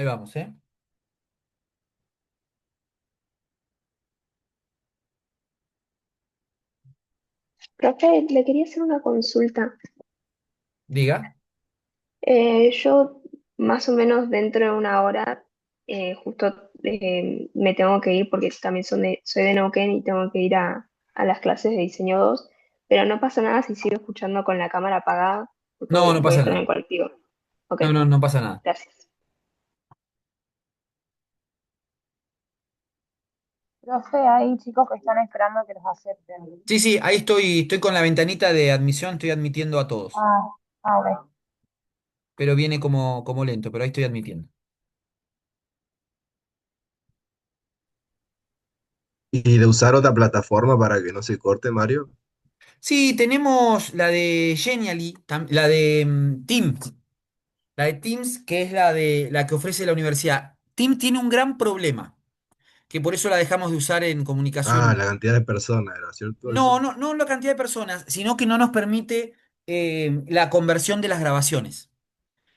Ahí vamos, ¿eh? Profe, le quería hacer una consulta. Diga. Yo más o menos dentro de una hora justo me tengo que ir porque también soy de Neuquén y tengo que ir a las clases de diseño 2, pero no pasa nada si sigo escuchando con la cámara apagada porque No, no voy a pasa estar en el nada. colectivo. Ok, No, no, no pasa nada. gracias. Profe, hay chicos que están esperando que los acepten. Sí, sí, ahí estoy con la ventanita de admisión, estoy admitiendo a todos. Ah, ok. Pero viene como lento, pero ahí estoy admitiendo. Y de usar otra plataforma para que no se corte, Mario. Sí, tenemos la de Genially, la de Teams. La de Teams, que es la que ofrece la universidad. Teams tiene un gran problema, que por eso la dejamos de usar en Ah, comunicación. la cantidad de personas, ¿era cierto eso? No, no, no la cantidad de personas, sino que no nos permite la conversión de las grabaciones.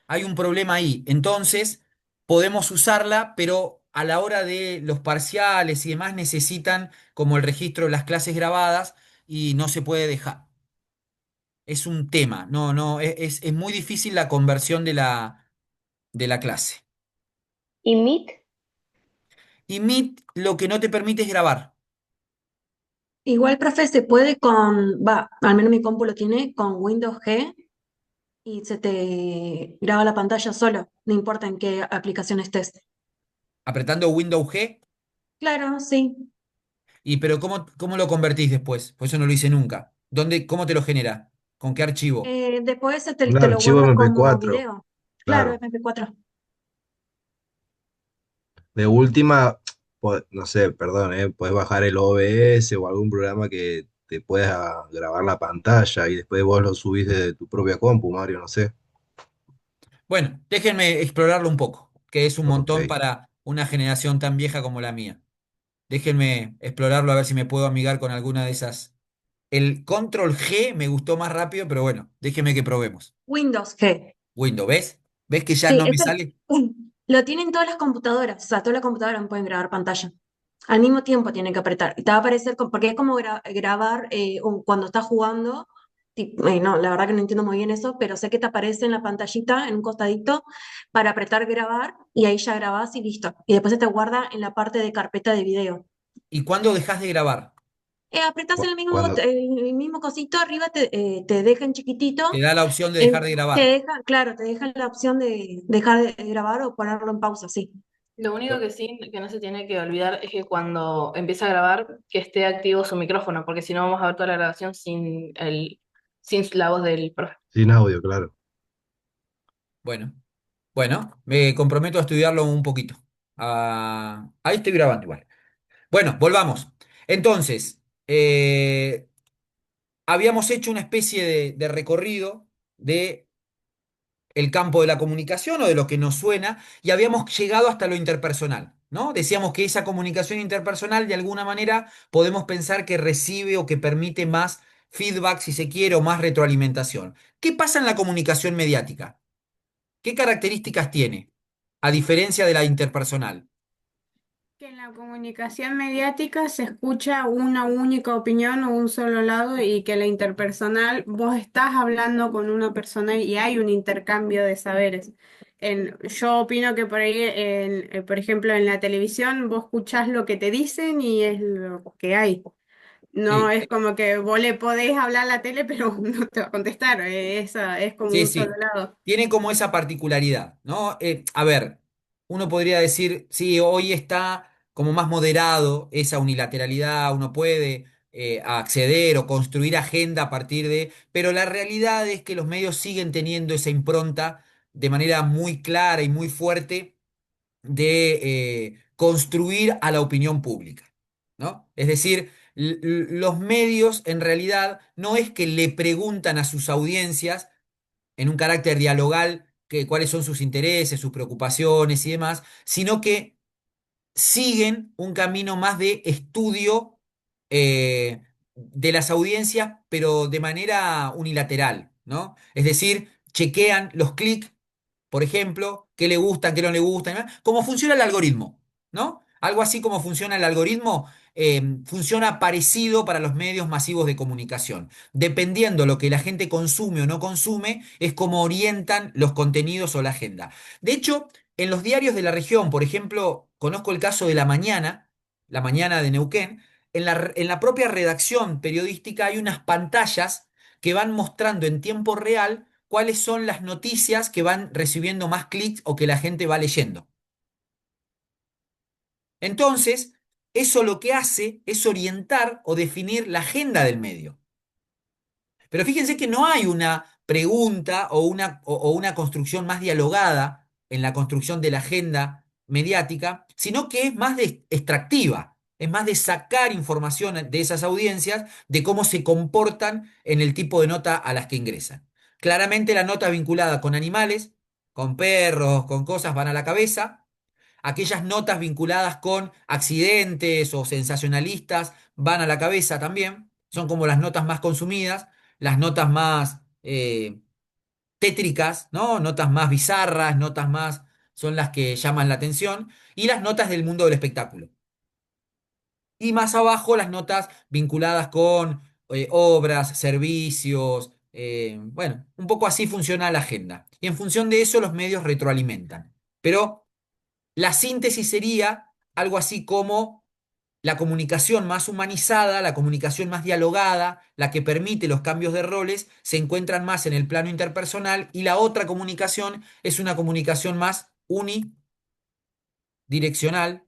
Hay un problema ahí. Entonces, podemos usarla, pero a la hora de los parciales y demás necesitan como el registro de las clases grabadas y no se puede dejar. Es un tema. No, no, es muy difícil la conversión de la clase. ¿Y Meet? Y Meet lo que no te permite es grabar. Igual, profe, se puede al menos mi compu lo tiene con Windows G y se te graba la pantalla solo, no importa en qué aplicación estés. Apretando Windows G. Claro, sí. Pero ¿cómo lo convertís después? Pues eso no lo hice nunca. ¿Cómo te lo genera? ¿Con qué archivo? Después Un te lo archivo guarda como MP4, video. Claro, claro. MP4. De última, no sé, perdón, puedes bajar el OBS o algún programa que te pueda grabar la pantalla y después vos lo subís desde tu propia compu, Mario, no sé. Bueno, déjenme explorarlo un poco, que es un Ok. montón para una generación tan vieja como la mía. Déjenme explorarlo a ver si me puedo amigar con alguna de esas. El control G me gustó más rápido, pero bueno, déjenme que probemos. Windows G. Windows, ¿ves? ¿ Ves que ya Sí, no me sale? lo tienen todas las computadoras. O sea, todas las computadoras no pueden grabar pantalla. Al mismo tiempo tienen que apretar. Y te va a aparecer, porque es como grabar cuando estás jugando. No, la verdad que no entiendo muy bien eso, pero sé que te aparece en la pantallita, en un costadito, para apretar grabar y ahí ya grabás y listo. Y después se te guarda en la parte de carpeta de video. ¿Y cuándo dejas de grabar? Apretás Cuando, el mismo cosito arriba, te deja en Te chiquitito, da la opción de dejar de te grabar. deja, claro, te deja la opción de dejar de grabar o ponerlo en pausa, sí. Lo único que sí, que no se tiene que olvidar es que cuando empieza a grabar, que esté activo su micrófono, porque si no vamos a ver toda la grabación sin la voz del profe. sin audio, claro. Bueno, bueno, me comprometo a estudiarlo un poquito. Ahí estoy grabando igual. Bueno, volvamos. Entonces, habíamos hecho una especie de recorrido de el campo de la comunicación o de lo que nos suena y habíamos llegado hasta lo interpersonal, ¿no? Decíamos que esa comunicación interpersonal de alguna manera podemos pensar que recibe o que permite más feedback, si se quiere, o más retroalimentación. ¿Qué pasa en la comunicación mediática? ¿Qué características tiene? A diferencia de la interpersonal. Que en la comunicación mediática se escucha una única opinión o un solo lado y que la interpersonal, vos estás hablando con una persona y hay un intercambio de saberes. Yo opino que por ahí, por ejemplo, en la televisión vos escuchás lo que te dicen y es lo que hay. No Sí, es como que vos le podés hablar a la tele, pero no te va a contestar. Es como sí, un solo sí. lado. Tiene como esa particularidad, ¿no? A ver, uno podría decir, sí, hoy está como más moderado esa unilateralidad, uno puede acceder o construir agenda a partir de, pero la realidad es que los medios siguen teniendo esa impronta de manera muy clara y muy fuerte de construir a la opinión pública, ¿no? Es decir, los medios en realidad no es que le preguntan a sus audiencias en un carácter dialogal cuáles son sus intereses, sus preocupaciones y demás, sino que siguen un camino más de estudio de las audiencias, pero de manera unilateral, ¿no? Es decir, chequean los clics por ejemplo, qué le gusta, qué no le gusta, y demás. Cómo funciona el algoritmo, ¿no? Algo así como funciona el algoritmo, funciona parecido para los medios masivos de comunicación. Dependiendo lo que la gente consume o no consume, es como orientan los contenidos o la agenda. De hecho, en los diarios de la región, por ejemplo, conozco el caso de La Mañana de Neuquén, en la propia redacción periodística hay unas pantallas que van mostrando en tiempo real cuáles son las noticias que van recibiendo más clics o que la gente va leyendo. Entonces, eso lo que hace es orientar o definir la agenda del medio. Pero fíjense que no hay una pregunta o una construcción más dialogada en la construcción de la agenda mediática, sino que es más extractiva, es más de sacar información de esas audiencias, de cómo se comportan en el tipo de nota a las que ingresan. Claramente la nota vinculada con animales, con perros, con cosas van a la cabeza. Aquellas notas vinculadas con accidentes o sensacionalistas van a la cabeza también. Son como las notas más consumidas, las notas más tétricas, ¿no? Notas más bizarras, notas más son las que llaman la atención. Y las notas del mundo del espectáculo. Y más abajo las notas vinculadas con obras, servicios. Bueno, un poco así funciona la agenda. Y en función de eso los medios retroalimentan. Pero la síntesis sería algo así como la comunicación más humanizada, la comunicación más dialogada, la que permite los cambios de roles, se encuentran más en el plano interpersonal y la otra comunicación es una comunicación más unidireccional,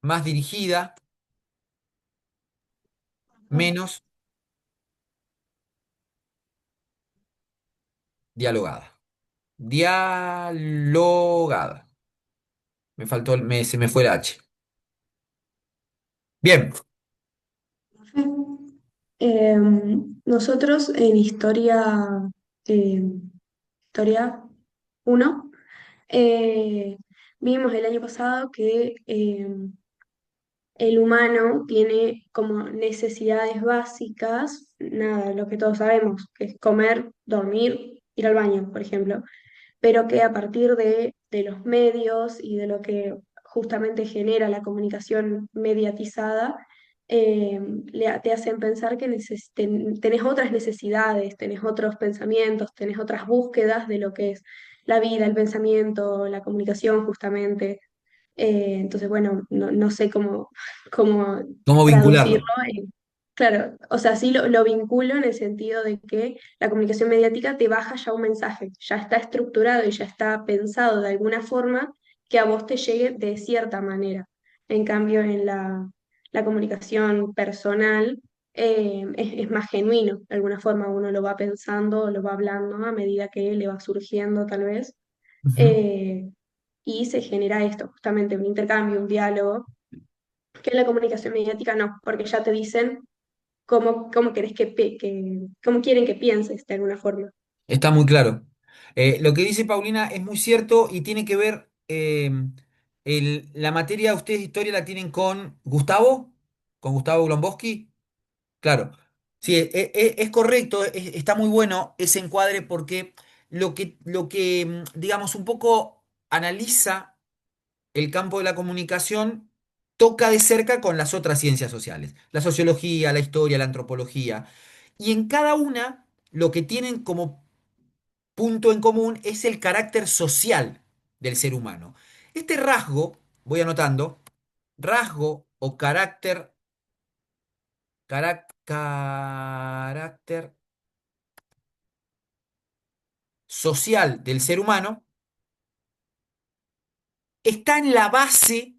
más dirigida, menos dialogada. Dialogada. Me faltó, se me fue la H. Bien. Nosotros en eh, historia 1, eh, vimos el año pasado que el humano tiene como necesidades básicas, nada, lo que todos sabemos, que es comer, dormir, ir al baño, por ejemplo, pero que a partir de los medios y de lo que justamente genera la comunicación mediatizada, te hacen pensar que tenés otras necesidades, tenés otros pensamientos, tenés otras búsquedas de lo que es la vida, el pensamiento, la comunicación justamente. Entonces, bueno, no sé cómo ¿Cómo traducirlo. vincularlo? Claro, o sea, sí lo vinculo en el sentido de que la comunicación mediática te baja ya un mensaje, ya está estructurado y ya está pensado de alguna forma que a vos te llegue de cierta manera. En cambio, en la comunicación personal es más genuino, de alguna forma uno lo va pensando, lo va hablando a medida que le va surgiendo tal vez. Ujú. eh, y se genera esto, justamente un intercambio, un diálogo, que en la comunicación mediática no, porque ya te dicen cómo querés cómo quieren que pienses de alguna forma. Está muy claro. Lo que dice Paulina es muy cierto y tiene que ver, la materia de ustedes de historia la tienen con Gustavo Glomboski. Claro, sí, es correcto, está muy bueno ese encuadre porque digamos, un poco analiza el campo de la comunicación, toca de cerca con las otras ciencias sociales, la sociología, la historia, la antropología. Y en cada una, lo que tienen como punto en común es el carácter social del ser humano. Este rasgo, voy anotando, rasgo o carácter social del ser humano está en la base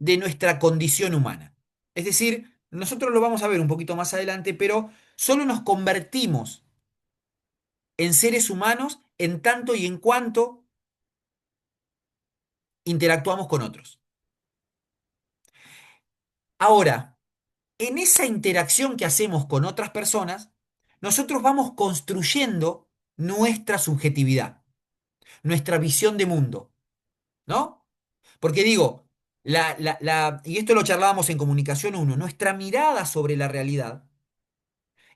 de nuestra condición humana. Es decir, nosotros lo vamos a ver un poquito más adelante, pero solo nos convertimos en seres humanos en tanto y en cuanto interactuamos con otros. Ahora, en esa interacción que hacemos con otras personas, nosotros vamos construyendo nuestra subjetividad, nuestra visión de mundo, ¿no? Porque digo, y esto lo charlábamos en Comunicación 1, nuestra mirada sobre la realidad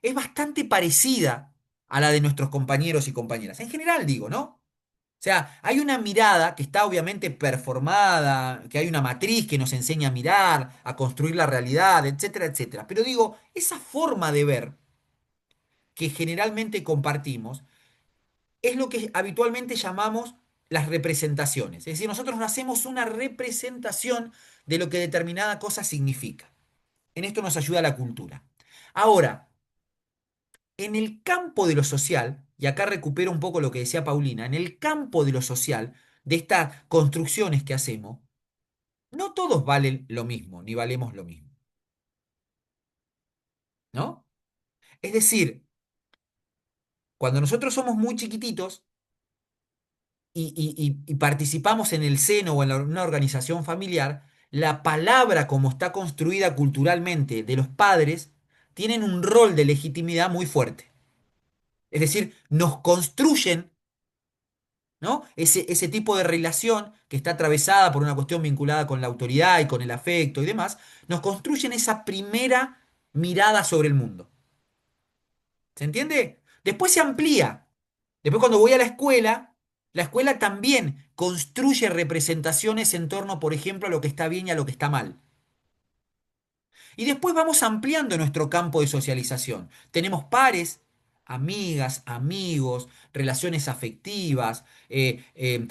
es bastante parecida a la de nuestros compañeros y compañeras. En general digo, ¿no? O sea, hay una mirada que está obviamente performada, que hay una matriz que nos enseña a mirar, a construir la realidad, etcétera, etcétera. Pero digo, esa forma de ver que generalmente compartimos es lo que habitualmente llamamos las representaciones. Es decir, nosotros no hacemos una representación de lo que determinada cosa significa. En esto nos ayuda la cultura. Ahora, en el campo de lo social, y acá recupero un poco lo que decía Paulina, en el campo de lo social, de estas construcciones que hacemos, no todos valen lo mismo, ni valemos lo mismo, ¿no? Es decir, cuando nosotros somos muy chiquititos y participamos en el seno o en una organización familiar, la palabra como está construida culturalmente de los padres tienen un rol de legitimidad muy fuerte. Es decir, nos construyen, ¿no? Ese tipo de relación que está atravesada por una cuestión vinculada con la autoridad y con el afecto y demás, nos construyen esa primera mirada sobre el mundo. ¿Se entiende? Después se amplía. Después cuando voy a la escuela también construye representaciones en torno, por ejemplo, a lo que está bien y a lo que está mal. Y después vamos ampliando nuestro campo de socialización. Tenemos pares, amigas, amigos, relaciones afectivas,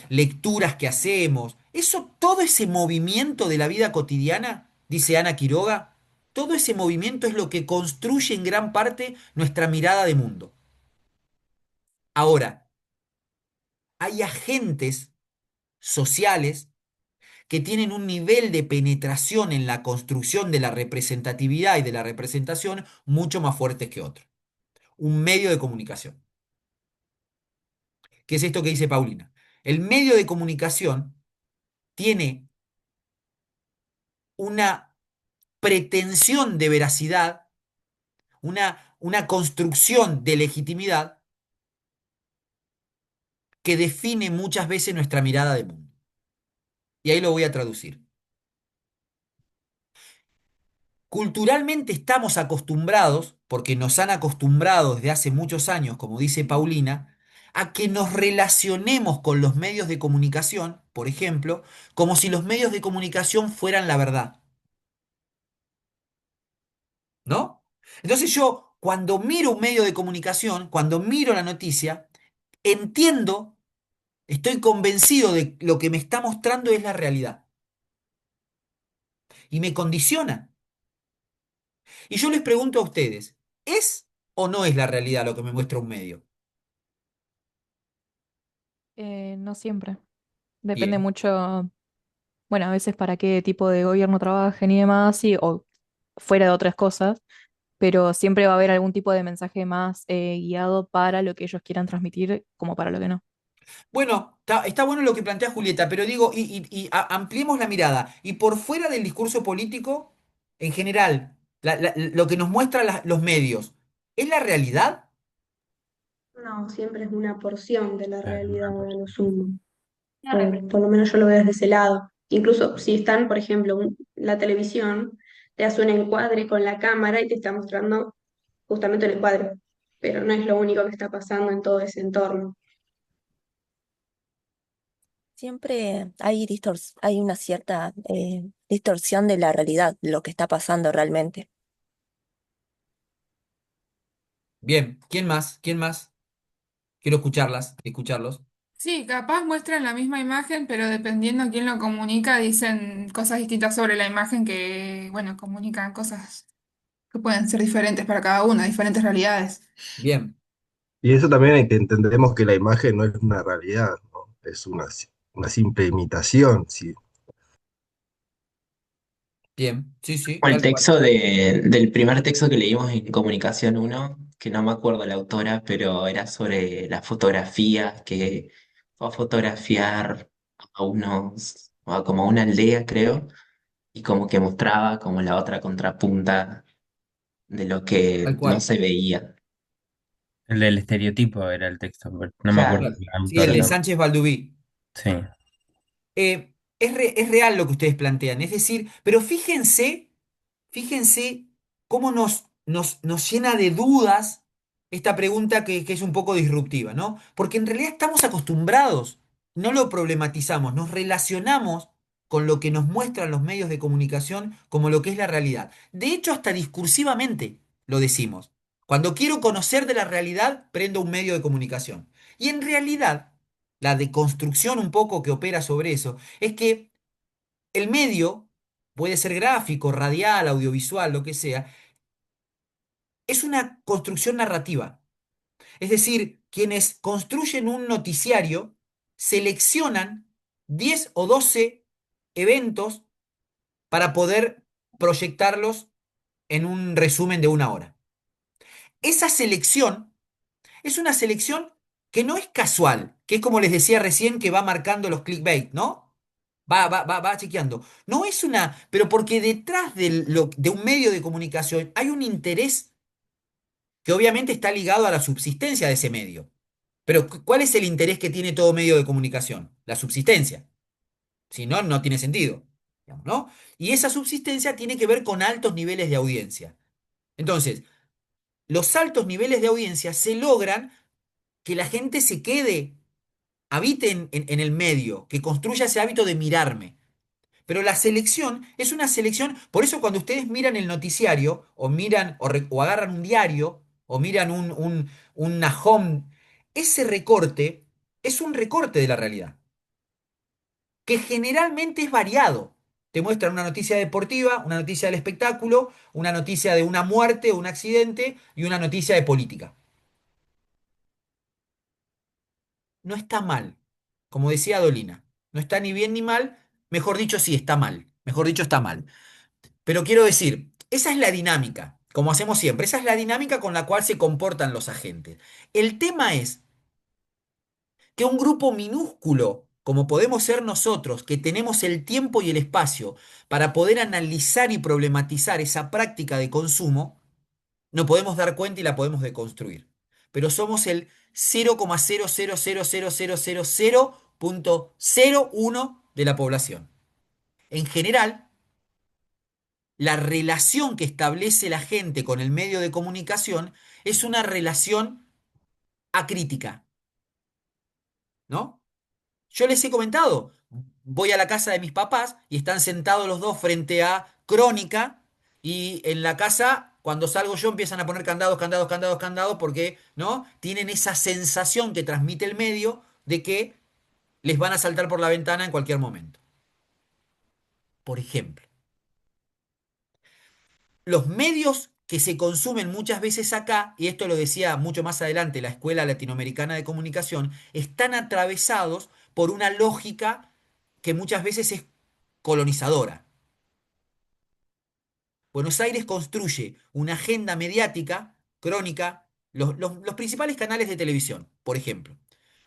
lecturas que hacemos. Eso, todo ese movimiento de la vida cotidiana, dice Ana Quiroga, todo ese movimiento es lo que construye en gran parte nuestra mirada de mundo. Ahora, hay agentes sociales que tienen un nivel de penetración en la construcción de la representatividad y de la representación mucho más fuertes que otros. Un medio de comunicación. ¿Qué es esto que dice Paulina? El medio de comunicación tiene una pretensión de veracidad, una construcción de legitimidad que define muchas veces nuestra mirada de mundo. Y ahí lo voy a traducir. Culturalmente estamos acostumbrados, porque nos han acostumbrado desde hace muchos años, como dice Paulina, a que nos relacionemos con los medios de comunicación, por ejemplo, como si los medios de comunicación fueran la verdad, ¿no? Entonces yo, cuando miro un medio de comunicación, cuando miro la noticia, entiendo, estoy convencido de que lo que me está mostrando es la realidad y me condiciona. Y yo les pregunto a ustedes, ¿es o no es la realidad lo que me muestra un medio? No siempre. Depende Bien. mucho, bueno, a veces para qué tipo de gobierno trabajen y demás, sí, o fuera de otras cosas, pero siempre va a haber algún tipo de mensaje más guiado para lo que ellos quieran transmitir, como para lo que no. Bueno, está bueno lo que plantea Julieta, pero digo, ampliemos la mirada. Y por fuera del discurso político, en general, lo que nos muestran los medios, ¿es la realidad? No, siempre es una porción de la Claro, realidad una a lo porción. sumo. Por lo menos yo lo veo desde ese lado. Incluso si están, por ejemplo, la televisión, te hace un encuadre con la cámara y te está mostrando justamente el encuadre, pero no es lo único que está pasando en todo ese entorno. Siempre hay una cierta distorsión de la realidad, de lo que está pasando realmente. Bien, ¿quién más? ¿Quién más? Quiero escucharlos. Sí, capaz muestran la misma imagen, pero dependiendo a quién lo comunica, dicen cosas distintas sobre la imagen que, bueno, comunican cosas que pueden ser diferentes para cada uno, diferentes realidades. Bien, Y eso también es que entendemos que la imagen no es una realidad, ¿no? Es una simple imitación, sí. bien, sí, sí, O el tal cual. texto del primer texto que leímos en Comunicación uno que no me acuerdo la autora, pero era sobre la fotografía, que fue a fotografiar a unos, como a una aldea, creo, y como que mostraba como la otra contrapunta de lo Tal que no cual. se veía. El del estereotipo era el texto, pero no me acuerdo Claro. de la Sí, el autora de tampoco. Sánchez Balduví. Sí. Es real lo que ustedes plantean, es decir, pero fíjense cómo nos llena de dudas esta pregunta que es un poco disruptiva, ¿no? Porque en realidad estamos acostumbrados, no lo problematizamos, nos relacionamos con lo que nos muestran los medios de comunicación como lo que es la realidad. De hecho, hasta discursivamente lo decimos. Cuando quiero conocer de la realidad, prendo un medio de comunicación. Y en realidad, la deconstrucción un poco que opera sobre eso es que el medio puede ser gráfico, radial, audiovisual, lo que sea, es una construcción narrativa. Es decir, quienes construyen un noticiario seleccionan 10 o 12 eventos para poder proyectarlos en un resumen de una hora. Esa selección es una selección que no es casual, que es como les decía recién, que va marcando los clickbait, ¿no? Va chequeando. No es una, pero porque detrás de un medio de comunicación hay un interés que obviamente está ligado a la subsistencia de ese medio. Pero ¿cuál es el interés que tiene todo medio de comunicación? La subsistencia. Si no, no tiene sentido, digamos, ¿no? Y esa subsistencia tiene que ver con altos niveles de audiencia. Entonces, los altos niveles de audiencia se logran que la gente se quede, habite en el medio, que construya ese hábito de mirarme. Pero la selección es una selección, por eso cuando ustedes miran el noticiario, o miran, o agarran un diario, o miran una home, ese recorte es un recorte de la realidad, que generalmente es variado. Te muestran una noticia deportiva, una noticia del espectáculo, una noticia de una muerte o un accidente y una noticia de política. No está mal, como decía Dolina, no está ni bien ni mal, mejor dicho, sí, está mal, mejor dicho, está mal. Pero quiero decir, esa es la dinámica, como hacemos siempre, esa es la dinámica con la cual se comportan los agentes. El tema es que un grupo minúsculo, como podemos ser nosotros, que tenemos el tiempo y el espacio para poder analizar y problematizar esa práctica de consumo, no podemos dar cuenta y la podemos deconstruir. Pero somos el 0,0000000.01 de la población. En general, la relación que establece la gente con el medio de comunicación es una relación acrítica, ¿no? Yo les he comentado, voy a la casa de mis papás y están sentados los dos frente a Crónica y en la casa, cuando salgo yo, empiezan a poner candados, candados, candados, candados, porque, ¿no? Tienen esa sensación que transmite el medio de que les van a saltar por la ventana en cualquier momento. Por ejemplo, los medios que se consumen muchas veces acá, y esto lo decía mucho más adelante la Escuela Latinoamericana de Comunicación, están atravesados por una lógica que muchas veces es colonizadora. Buenos Aires construye una agenda mediática, crónica, los principales canales de televisión, por ejemplo.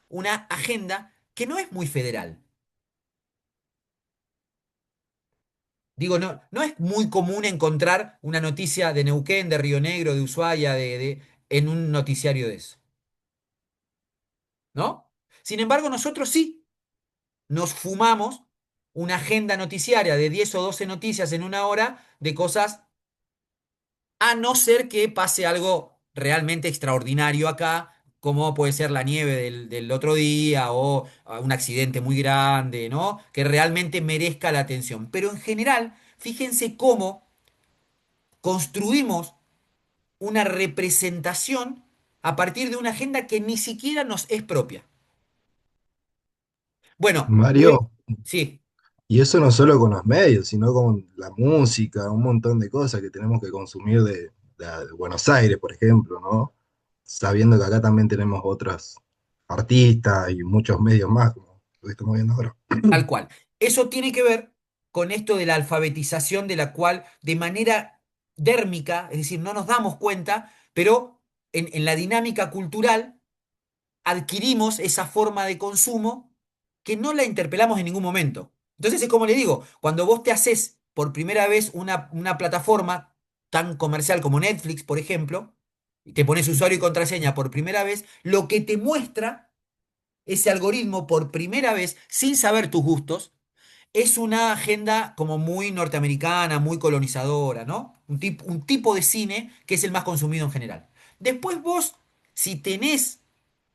Una agenda que no es muy federal. Digo, no es muy común encontrar una noticia de Neuquén, de Río Negro, de Ushuaia, en un noticiario de eso, ¿no? Sin embargo, nosotros sí nos fumamos una agenda noticiaria de 10 o 12 noticias en una hora de cosas, a no ser que pase algo realmente extraordinario acá, como puede ser la nieve del otro día o un accidente muy grande, ¿no? Que realmente merezca la atención. Pero en general, fíjense cómo construimos una representación a partir de una agenda que ni siquiera nos es propia. Bueno, Mario, sí, y eso no solo con los medios, sino con la música, un montón de cosas que tenemos que consumir de Buenos Aires, por ejemplo, ¿no? Sabiendo que acá también tenemos otros artistas y muchos medios más, como lo que estamos viendo ahora. tal cual. Eso tiene que ver con esto de la alfabetización de la cual de manera dérmica, es decir, no nos damos cuenta, pero en la dinámica cultural adquirimos esa forma de consumo que no la interpelamos en ningún momento. Entonces es como le digo, cuando vos te haces por primera vez una plataforma tan comercial como Netflix, por ejemplo, y te pones usuario y contraseña por primera vez, lo que te muestra ese algoritmo por primera vez, sin saber tus gustos, es una agenda como muy norteamericana, muy colonizadora, ¿no? un tipo de cine que es el más consumido en general. Después vos, si tenés,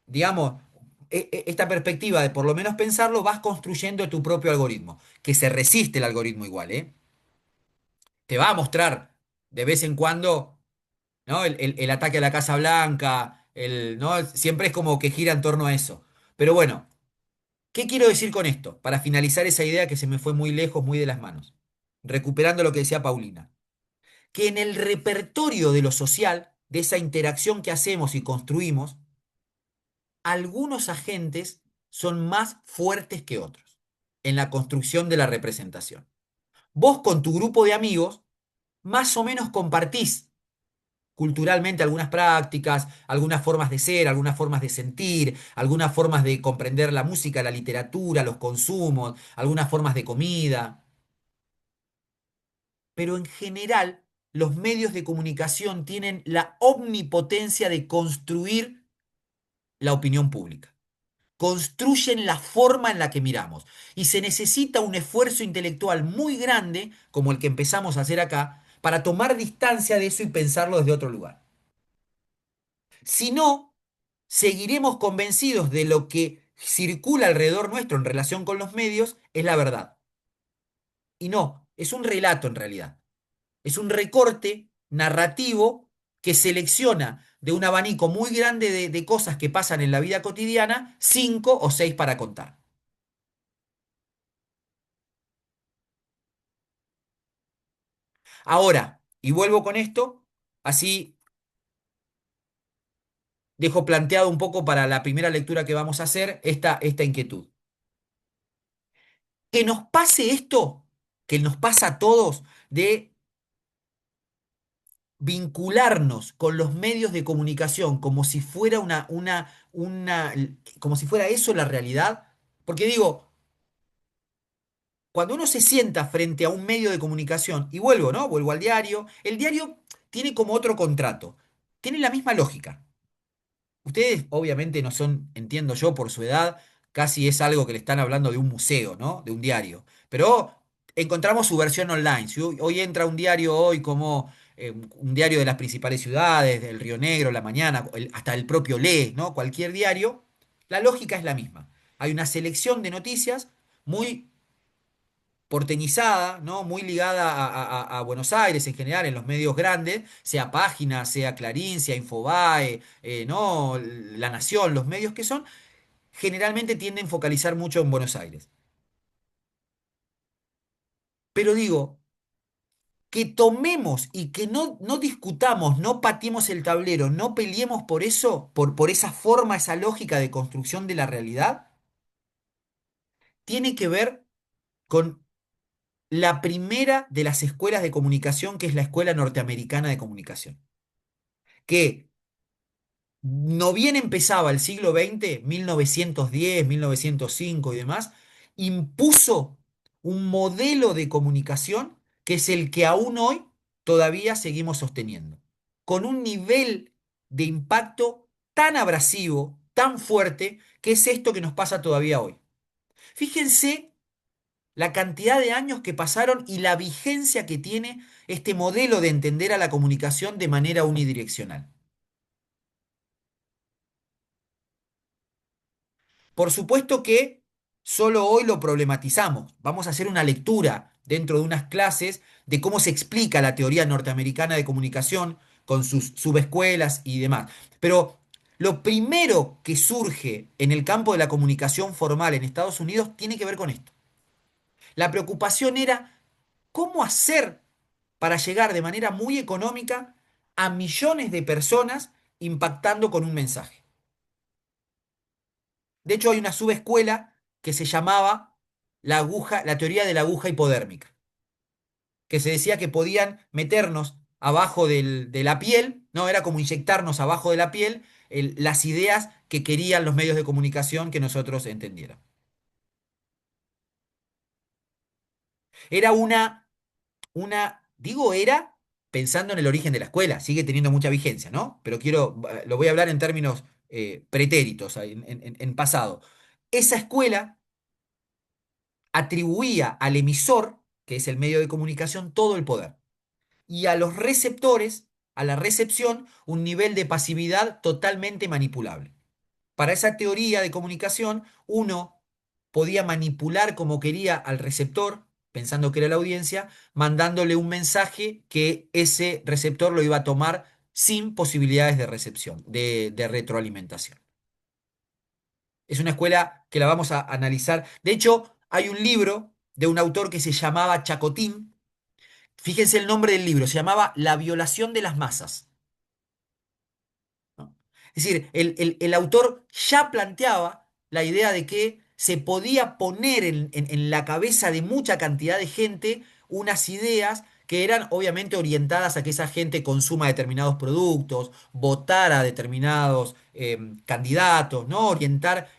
digamos, esta perspectiva de por lo menos pensarlo, vas construyendo tu propio algoritmo, que se resiste el algoritmo igual, ¿eh? Te va a mostrar de vez en cuando, ¿no? El ataque a la Casa Blanca, ¿no? Siempre es como que gira en torno a eso. Pero bueno, ¿qué quiero decir con esto? Para finalizar esa idea que se me fue muy lejos, muy de las manos. Recuperando lo que decía Paulina. Que en el repertorio de lo social, de esa interacción que hacemos y construimos, algunos agentes son más fuertes que otros en la construcción de la representación. Vos con tu grupo de amigos más o menos compartís culturalmente algunas prácticas, algunas formas de ser, algunas formas de sentir, algunas formas de comprender la música, la literatura, los consumos, algunas formas de comida. Pero en general, los medios de comunicación tienen la omnipotencia de construir la opinión pública. Construyen la forma en la que miramos. Y se necesita un esfuerzo intelectual muy grande, como el que empezamos a hacer acá, para tomar distancia de eso y pensarlo desde otro lugar. Si no, seguiremos convencidos de lo que circula alrededor nuestro en relación con los medios es la verdad. Y no, es un relato en realidad. Es un recorte narrativo que selecciona de un abanico muy grande de cosas que pasan en la vida cotidiana, cinco o seis para contar. Ahora, y vuelvo con esto, así dejo planteado un poco para la primera lectura que vamos a hacer esta inquietud. Que nos pase esto, que nos pasa a todos, de vincularnos con los medios de comunicación como si fuera como si fuera eso la realidad. Porque digo, cuando uno se sienta frente a un medio de comunicación, y vuelvo, ¿no? Vuelvo al diario, el diario tiene como otro contrato, tiene la misma lógica. Ustedes obviamente no son, entiendo yo, por su edad, casi es algo que le están hablando de un museo, ¿no? De un diario. Pero encontramos su versión online. Si hoy entra un diario hoy como un diario de las principales ciudades, del Río Negro, La Mañana, hasta el propio Lee, ¿no? Cualquier diario, la lógica es la misma. Hay una selección de noticias muy porteñizada, ¿no? Muy ligada a Buenos Aires en general, en los medios grandes, sea Página, sea Clarín, sea Infobae, ¿no? La Nación, los medios que son, generalmente tienden a focalizar mucho en Buenos Aires. Pero digo, que tomemos y que no discutamos, no pateemos el tablero, no peleemos por eso, por esa forma, esa lógica de construcción de la realidad, tiene que ver con la primera de las escuelas de comunicación, que es la Escuela Norteamericana de Comunicación, que no bien empezaba el siglo XX, 1910, 1905 y demás, impuso un modelo de comunicación que es el que aún hoy todavía seguimos sosteniendo, con un nivel de impacto tan abrasivo, tan fuerte, que es esto que nos pasa todavía hoy. Fíjense la cantidad de años que pasaron y la vigencia que tiene este modelo de entender a la comunicación de manera unidireccional. Por supuesto que solo hoy lo problematizamos. Vamos a hacer una lectura dentro de unas clases de cómo se explica la teoría norteamericana de comunicación con sus subescuelas y demás. Pero lo primero que surge en el campo de la comunicación formal en Estados Unidos tiene que ver con esto. La preocupación era cómo hacer para llegar de manera muy económica a millones de personas impactando con un mensaje. De hecho, hay una subescuela que se llamaba la teoría de la aguja hipodérmica, que se decía que podían meternos abajo de la piel, ¿no? Era como inyectarnos abajo de la piel las ideas que querían los medios de comunicación que nosotros entendiéramos. Era digo era pensando en el origen de la escuela, sigue teniendo mucha vigencia, ¿no? Pero lo voy a hablar en términos pretéritos, en pasado. Esa escuela atribuía al emisor, que es el medio de comunicación, todo el poder. y a los receptores, a la recepción, un nivel de pasividad totalmente manipulable. Para esa teoría de comunicación, uno podía manipular como quería al receptor, pensando que era la audiencia, mandándole un mensaje que ese receptor lo iba a tomar sin posibilidades de recepción, de retroalimentación. Es una escuela que la vamos a analizar. De hecho, hay un libro de un autor que se llamaba Chacotín. Fíjense el nombre del libro, se llamaba La violación de las masas, ¿no? Es decir, el autor ya planteaba la idea de que se podía poner en la cabeza de mucha cantidad de gente unas ideas que eran obviamente orientadas a que esa gente consuma determinados productos, votara a determinados candidatos, ¿no? Orientar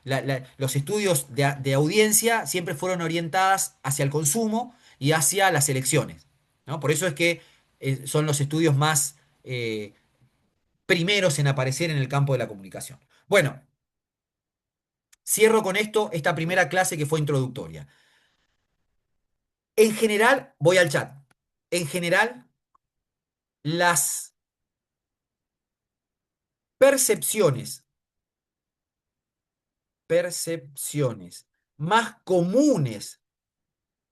los estudios de audiencia siempre fueron orientadas hacia el consumo y hacia las elecciones, ¿no? Por eso es que son los estudios más primeros en aparecer en el campo de la comunicación. Bueno, cierro con esto esta primera clase que fue introductoria. En general, voy al chat. En general, las percepciones, percepciones más comunes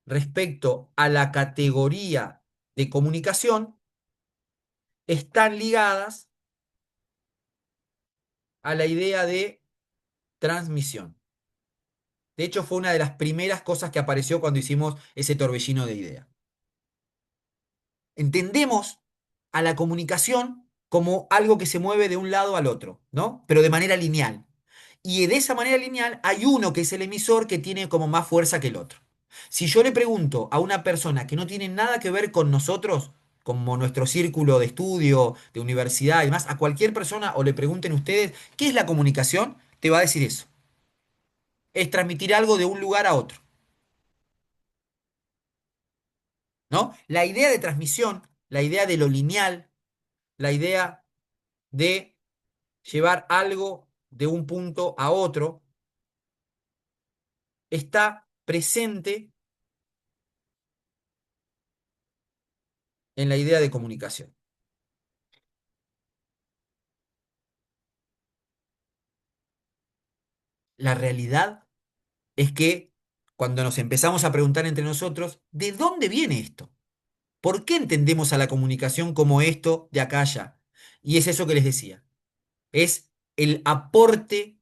respecto a la categoría de comunicación están ligadas a la idea de transmisión. De hecho, fue una de las primeras cosas que apareció cuando hicimos ese torbellino de ideas. Entendemos a la comunicación como algo que se mueve de un lado al otro, ¿no? Pero de manera lineal. Y de esa manera lineal hay uno que es el emisor que tiene como más fuerza que el otro. Si yo le pregunto a una persona que no tiene nada que ver con nosotros, como nuestro círculo de estudio, de universidad y demás, a cualquier persona o le pregunten ustedes, ¿qué es la comunicación? Te va a decir eso. Es transmitir algo de un lugar a otro, ¿no? La idea de transmisión, la idea de lo lineal, la idea de llevar algo de un punto a otro, está presente en la idea de comunicación. La realidad es que cuando nos empezamos a preguntar entre nosotros, ¿de dónde viene esto? ¿Por qué entendemos a la comunicación como esto de acá a allá? Y es eso que les decía. Es el aporte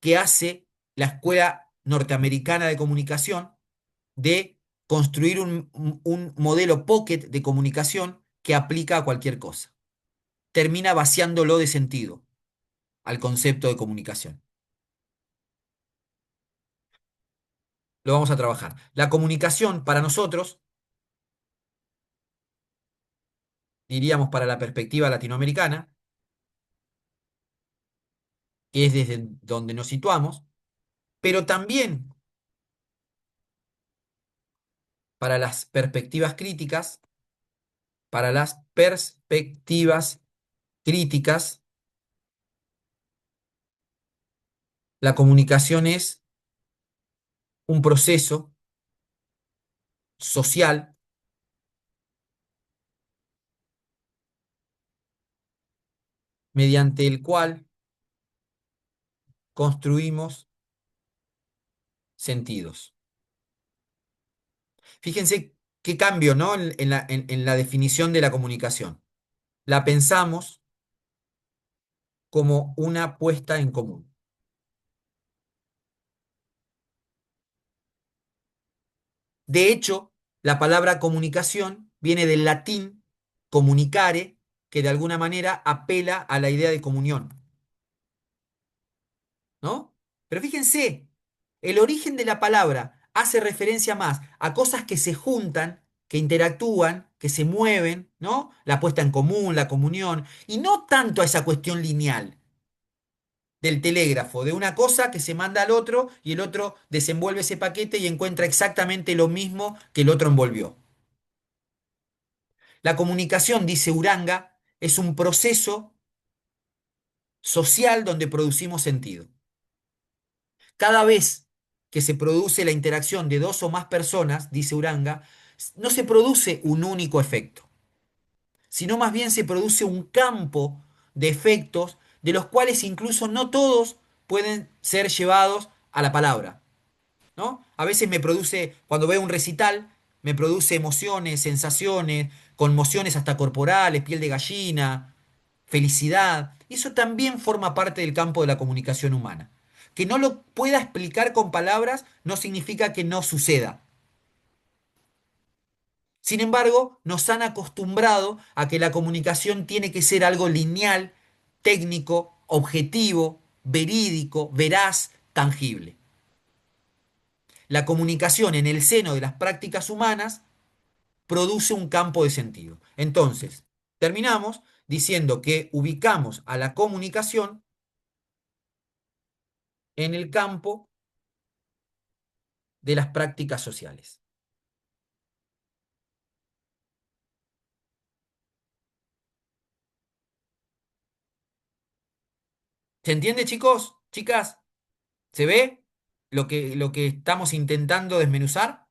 que hace la Escuela Norteamericana de Comunicación de construir un modelo pocket de comunicación que aplica a cualquier cosa. Termina vaciándolo de sentido al concepto de comunicación. Lo vamos a trabajar. La comunicación para nosotros, diríamos para la perspectiva latinoamericana, que es desde donde nos situamos, pero también para las perspectivas críticas, para las perspectivas críticas, la comunicación es un proceso social mediante el cual construimos sentidos. Fíjense qué cambio, ¿no? En la definición de la comunicación. La pensamos como una puesta en común. De hecho, la palabra comunicación viene del latín comunicare, que de alguna manera apela a la idea de comunión, ¿no? Pero fíjense, el origen de la palabra hace referencia más a cosas que se juntan, que interactúan, que se mueven, ¿no? La puesta en común, la comunión, y no tanto a esa cuestión lineal del telégrafo, de una cosa que se manda al otro y el otro desenvuelve ese paquete y encuentra exactamente lo mismo que el otro envolvió. La comunicación, dice Uranga, es un proceso social donde producimos sentido. Cada vez que se produce la interacción de dos o más personas, dice Uranga, no se produce un único efecto. sino más bien se produce un campo de efectos de los cuales incluso no todos pueden ser llevados a la palabra, ¿no? A veces me produce, cuando veo un recital, me produce emociones, sensaciones, conmociones hasta corporales, piel de gallina, felicidad. Eso también forma parte del campo de la comunicación humana. Que no lo pueda explicar con palabras no significa que no suceda. Sin embargo, nos han acostumbrado a que la comunicación tiene que ser algo lineal, técnico, objetivo, verídico, veraz, tangible. La comunicación en el seno de las prácticas humanas produce un campo de sentido. Entonces, terminamos diciendo que ubicamos a la comunicación en el campo de las prácticas sociales. ¿Se entiende, chicos? ¿Chicas? ¿Se ve lo que estamos intentando desmenuzar?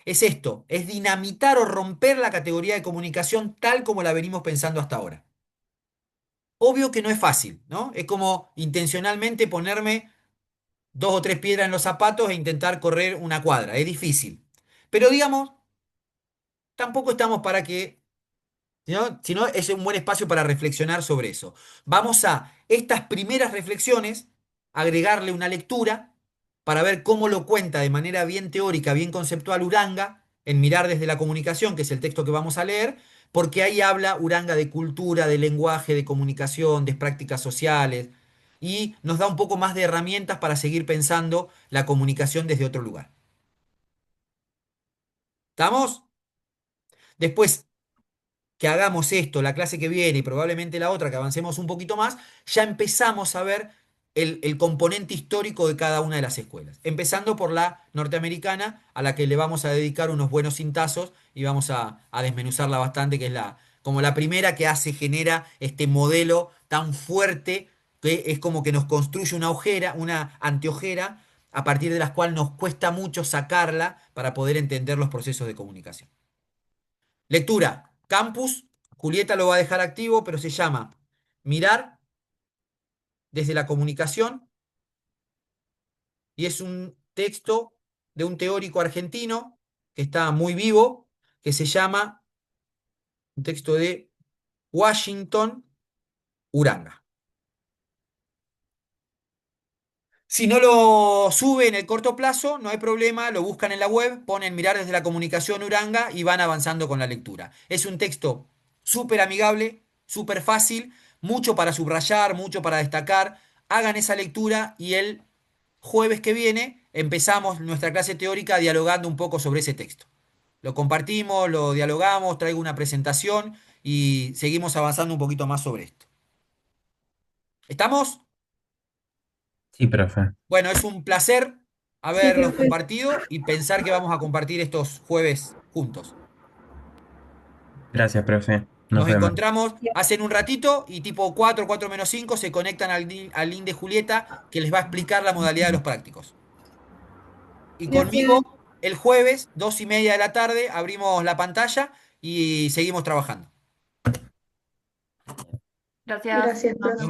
Es esto, es dinamitar o romper la categoría de comunicación tal como la venimos pensando hasta ahora. Obvio que no es fácil, ¿no? Es como intencionalmente ponerme 2 o 3 piedras en los zapatos e intentar correr una cuadra. Es difícil. Pero digamos, tampoco estamos para que, sino es un buen espacio para reflexionar sobre eso. Vamos a estas primeras reflexiones agregarle una lectura para ver cómo lo cuenta de manera bien teórica, bien conceptual Uranga, en Mirar desde la comunicación, que es el texto que vamos a leer, porque ahí habla Uranga de cultura, de lenguaje, de comunicación, de prácticas sociales, y nos da un poco más de herramientas para seguir pensando la comunicación desde otro lugar. ¿Estamos? Después que hagamos esto, la clase que viene y probablemente la otra, que avancemos un poquito más, ya empezamos a ver el componente histórico de cada una de las escuelas. Empezando por la norteamericana, a la que le vamos a dedicar unos buenos cintazos y vamos a desmenuzarla bastante, que es como la primera que genera este modelo tan fuerte, que es como que nos construye una ojera, una anteojera, a partir de la cual nos cuesta mucho sacarla para poder entender los procesos de comunicación. Lectura, Campus, Julieta lo va a dejar activo, pero se llama Mirar desde la comunicación y es un texto de un teórico argentino que está muy vivo, que se llama, un texto de Washington Uranga. Si no lo sube en el corto plazo, no hay problema, lo buscan en la web, ponen Mirar desde la comunicación Uranga y van avanzando con la lectura. Es un texto súper amigable, súper fácil, mucho para subrayar, mucho para destacar. Hagan esa lectura y el jueves que viene empezamos nuestra clase teórica dialogando un poco sobre ese texto. Lo compartimos, lo dialogamos, traigo una presentación y seguimos avanzando un poquito más sobre esto. ¿Estamos? Sí, profe. Bueno, es un placer haberlos compartido y pensar que vamos a compartir estos jueves juntos. Gracias, profe. Nos Nos vemos. encontramos hace un ratito y tipo 4 menos 5 se conectan al link de Julieta que les va a explicar la modalidad de los prácticos. Y conmigo el jueves, 2:30 de la tarde, abrimos la pantalla y seguimos trabajando. Gracias. Nos